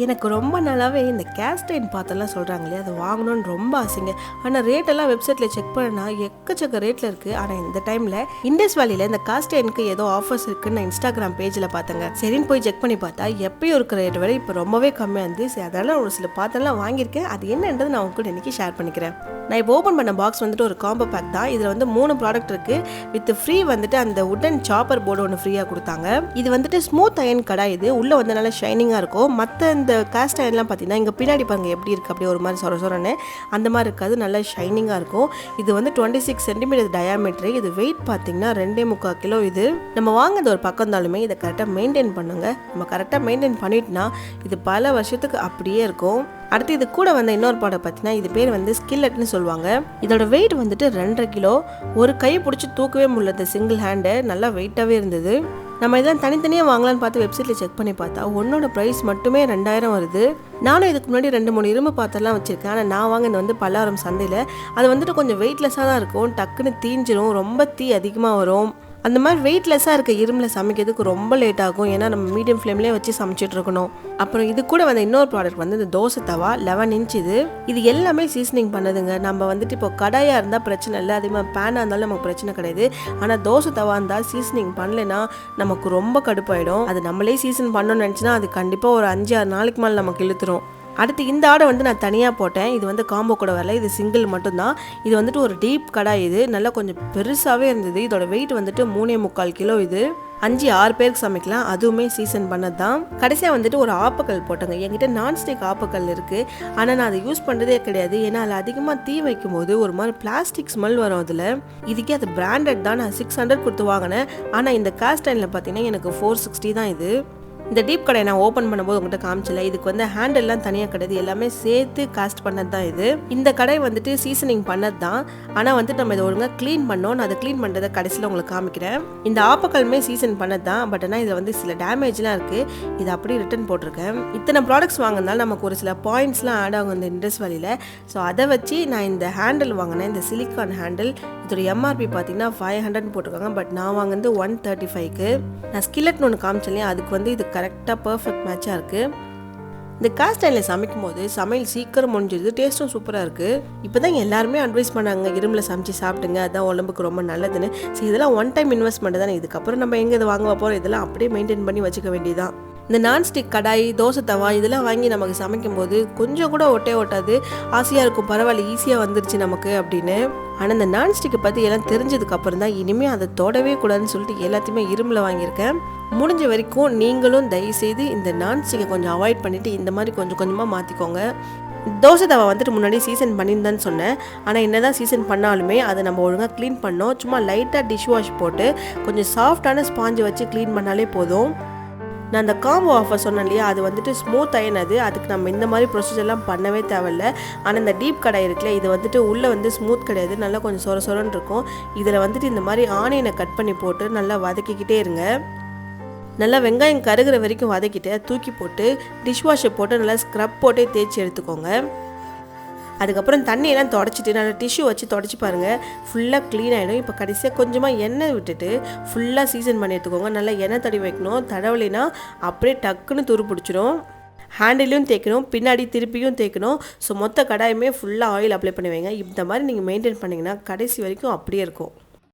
எனக்கு ரொம்ப நாளாவே இந்த கேஸ்ட் அயர்ன் பாத்திரம்லாம் சொல்கிறாங்க இல்லையா, அது வாங்கணும்னு ரொம்ப ஆசைங்க. ஆனால் ரேட்டெல்லாம் வெப்சைட்டில் செக் பண்ணா எக்கச்சக்க ரேட்டில் இருக்குது. ஆனால் இந்த டைமில் இண்டஸ் வேலியில் இந்த காஸ்ட் அயர்னுக்கு ஏதோ ஆஃபர்ஸ் இருக்குன்னு நான் இன்ஸ்டாகிராம் பேஜில் பார்த்தேங்க. சரின்னு போய் செக் பண்ணி பார்த்தா எப்பயும் இருக்கிற ரேட் விட இப்போ ரொம்பவே கம்மியாக இருந்து, சரி அதனால் ஒரு சில பாத்திரம்லாம் வாங்கியிருக்கேன். அது என்னன்றது நான் உங்களுக்கு இன்றைக்கி ஷேர் பண்ணிக்கிறேன். நான் இப்போ ஓப்பன் பண்ண பாக்ஸ் வந்துட்டு ஒரு காம்போ பேக் தான். இதில் வந்து 3 ப்ராடக்ட் இருக்குது. வித் ஃப்ரீ வந்துட்டு அந்த உட்டன் சாப்பர் போர்டு ஒன்று ஃப்ரீயாக கொடுத்தாங்க. இது வந்துட்டு ஸ்மூத் அயர்ன் கடை. இது உள்ளே வந்து நல்லா ஷைனிங்காக இருக்கும். மற்ற இந்த காஸ்ட் அயர்ன்லாம் பார்த்தீங்கன்னா இங்கே பின்னாடி பாருங்கள் எப்படி இருக்குது, அப்படியே ஒரு மாதிரி சொரன்னு அந்த மாதிரி இருக்காது, நல்லா ஷைனிங்காக இருக்கும். இது வந்து 26 சென்டிமீட்டர் டயாமீட்டரு. இது வெயிட் பார்த்தீங்கன்னா 2.25 கிலோ. இது நம்ம வாங்குறது ஒரு பக்கம் இருந்தாலுமே இதை கரெக்டாக மெயின்டைன் பண்ணுங்க. நம்ம கரெக்டாக மெயின்டைன் பண்ணிட்டோம்னா இது பல வருஷத்துக்கு அப்படியே இருக்கும். அடுத்து இது கூட வந்து இன்னொரு ப்ராடக்ட் பார்த்தீங்கன்னா இது பேர் வந்து ஸ்கில்லட்னு சொல்லுவாங்க. இதோட வெயிட் வந்துட்டு 2.5 கிலோ. ஒரு கை பிடிச்சி தூக்கவே முடியல, சிங்கிள் ஹேண்டு நல்லா வெயிட்டாகவே இருந்தது. நம்ம இதெல்லாம் தனித்தனியாக வாங்கலான்னு பார்த்து வெப்சைட்டில் செக் பண்ணி பார்த்தா ஒன்னோட ப்ரைஸ் மட்டுமே 2000 வருது. நானும் இதுக்கு முன்னாடி 2-3 இரும்பு பாத்திரம்லாம் வச்சுருக்கேன். ஆனால் நான் வாங்கினது வந்து பல்லாரம் சந்தையில். அது வந்துட்டு கொஞ்சம் வெயிட்லெஸ்ஸாக தான் இருக்கும், டக்குன்னு தீஞ்சிரும், ரொம்ப தீ அதிகமாக வரும். அந்த மாதிரி வெயிட்லெஸ்ஸாக இருக்க இரும்பில் சமைக்கிறதுக்கு ரொம்ப லேட் ஆகும். ஏன்னா நம்ம மீடியம் ஃப்ளேம்லேயே வச்சு சமைச்சிட்டு இருக்கணும். அப்புறம் இது கூட வந்து இன்னொரு ப்ராடக்ட் வந்து இந்த தோசை தவா 11 இன்ச். இது எல்லாமே சீசனிங் பண்ணதுங்க. நம்ம வந்துட்டு இப்போ கடாயாக இருந்தால் பிரச்சனை இல்லை, அதே மாதிரி பேனாக இருந்தாலும் நமக்கு பிரச்சனை கிடையாது. ஆனால் தோசை தவா இருந்தால் சீசனிங் பண்ணலைன்னா நமக்கு ரொம்ப கடுப்பாயிடும். அது நம்மளே சீசன் பண்ணணும்னு நினச்சினா அது கண்டிப்பாக ஒரு 5-6 நாளைக்கு மேலே நமக்கு இழுத்துரும். அடுத்து இந்த ஆடை வந்து நான் தனியாக போட்டேன். இது வந்து காம்போ கூட வரல, இது சிங்கிள் மட்டும்தான். இது வந்துட்டு ஒரு டீப் கடாய். இது நல்லா கொஞ்சம் பெருசாகவே இருந்தது. இதோட வெயிட் வந்துட்டு 3.25 கிலோ. இது 5-6 பேருக்கு சமைக்கலாம், அதுவுமே சீசன் பண்ணது தான். கடைசியாக வந்துட்டு ஒரு ஆப்பக்கல் போட்டேங்க. என்கிட்ட நான்ஸ்டிக் ஆப்பக்கல் இருக்குது, ஆனால் நான் அதை யூஸ் பண்ணுறதே கிடையாது. ஏன்னா அதில் அதிகமாக தீ வைக்கும் போது ஒரு மாதிரி பிளாஸ்டிக் ஸ்மெல் வரும் அதில். இதுக்கே அது பிராண்டட் தான். நான் 600 கொடுத்து வாங்கினேன். ஆனால் இந்த காஸ்ட் அயர்னில் பார்த்தீங்கன்னா எனக்கு 460 தான். இது இந்த டீப் கடை நான் ஓப்பன் பண்ணும்போது உங்கள்கிட்ட காமிச்சல. இதுக்கு வந்து ஹேண்டல்லாம் தனியாக கிடையாது, எல்லாமே சேர்த்து காஸ்ட் பண்ணது தான் இது. இந்த கடை வந்துட்டு சீசனிங் பண்ணது தான். ஆனால் வந்துட்டு நம்ம இதை ஒழுங்காக க்ளீன் பண்ணோம். நான் அதை க்ளீன் பண்ணுறதை கடைசியில் உங்களுக்கு காமிக்கிறேன். இந்த ஆப்பக்கல்மே சீசன் பண்ணது தான். பட் ஆனால் இதில் வந்து சில டேமேஜ்லாம் இருக்குது. இது அப்படியே ரிட்டர்ன் போட்டிருக்கேன். இத்தனை ப்ராடக்ட்ஸ் வாங்கினாலும் நமக்கு ஒரு சில பாயிண்ட்ஸ்லாம் ஆட் ஆகும் இந்த இண்டஸ் வேலியில். ஸோ அதை வச்சு நான் இந்த ஹேண்டில் வாங்கினேன், இந்த சிலிக்கான் ஹேண்டில். இதோட எம்ஆர்பி பார்த்தீங்கன்னா 500 போட்டிருக்காங்க. பட் நான் வாங்கினது 135க்கு. நான் ஸ்கில்லட்னு ஒன்று காமிச்சேன், அதுக்கு வந்து இது கரெக்டாக பர்ஃபெக்ட் மேட்சாக இருக்குது. இந்த காஸ்ட் அயர்னில் சமைக்கும் போது சமையல் சீக்கிரம் முடிஞ்சிடுது, டேஸ்ட்டும் சூப்பராக இருக்குது. இப்போ தான் எல்லாருமே அட்வைஸ் பண்ணாங்க இரும்பில் சமைச்சு சாப்பிட்டுங்க, அதுதான் உடம்புக்கு ரொம்ப நல்லதுன்னு. சரி இதெல்லாம் ஒன் டைம் இன்வெஸ்ட்மெண்ட் தானே, இதுக்கப்புறம் நம்ம எங்கே இதை வாங்க போகிறோம், இதெல்லாம் அப்படியே மெயின்டைன் பண்ணி வச்சுக்க வேண்டியதான். இந்த நான்ஸ்டிக் கடாய், தோசை தவா இதெல்லாம் வாங்கி நமக்கு சமைக்கும் போது கொஞ்சம் கூட ஒட்டாது. ஆசையாக இருக்கும், பரவாயில்ல ஈஸியாக வந்துருச்சு நமக்கு அப்படின்னு. ஆனால் இந்த நான்ஸ்டிக்கை பற்றி எல்லாம் தெரிஞ்சதுக்கு அப்புறம் தான் இனிமேல் அதை தொடவே கூடாதுன்னு சொல்லிட்டு எல்லாத்தையுமே இரும்பில் வாங்கியிருக்கேன். முடிஞ்ச வரைக்கும் நீங்களும் தயவுசெய்து இந்த நான்ஸ்டிக்கை கொஞ்சம் அவாய்ட் பண்ணிவிட்டு இந்த மாதிரி கொஞ்சம் கொஞ்சமாக மாற்றிக்கோங்க. தோசை தவா வந்துட்டு முன்னாடி சீசன் பண்ணியிருந்தான்னு சொன்னேன். ஆனால் என்ன தான் சீசன் பண்ணாலுமே அதை நம்ம ஒழுங்காக க்ளீன் பண்ணோம். சும்மா லைட்டாக டிஷ் வாஷ் போட்டு கொஞ்சம் சாஃப்டான ஸ்பாஞ்சை வச்சு க்ளீன் பண்ணாலே போதும். நான் அந்த காம்போ ஆஃபர் சொன்னேன் இல்லையா, அது வந்துட்டு ஸ்மூத் அயர்ன். அதுக்கு நம்ம இந்த மாதிரி ப்ரொசீஜர்லாம் பண்ணவே தேவையில்ல. ஆனால் இந்த டீப் கடை இருக்குல்ல, இது வந்துட்டு உள்ளே வந்து ஸ்மூத் கிடையாது, நல்லா கொஞ்சம் சொரன்னு இருக்கும். இதில் வந்துட்டு இந்த மாதிரி ஆனியனை கட் பண்ணி போட்டு நல்லா வதக்கிக்கிட்டே இருங்க. நல்லா வெங்காயம் கருகிற வரைக்கும் வதக்கிட்டு தூக்கி போட்டு டிஷ் வாஷை போட்டு நல்லா ஸ்க்ரப் போட்டே தேய்ச்சி எடுத்துக்கோங்க. அதுக்கப்புறம் தண்ணியெல்லாம் தொடச்சிட்டு நல்லா டிஷ்யூ வச்சு தொடச்சி பாருங்கள், ஃபுல்லாக க்ளீன் ஆகிடும். இப்போ கடைசியாக கொஞ்சமாக எண்ணெய் விட்டுட்டு ஃபுல்லாக சீசன் பண்ணி எடுத்துக்கோங்க. நல்லா எண்ணெய் தடவி வைக்கணும், தடவலைனா அப்படியே டக்குன்னு துரு பிடிச்சிடும். ஹேண்டிலையும் தேய்க்கணும், பின்னாடி திருப்பியும் தேய்க்கணும். ஸோ மொத்த கடாயுமே ஃபுல்லாக ஆயில் அப்ளை பண்ணி வைங்க. இந்த மாதிரி நீங்கள் மெயின்டைன் பண்ணிங்கன்னா கடைசி வரைக்கும் அப்படியே இருக்கும்.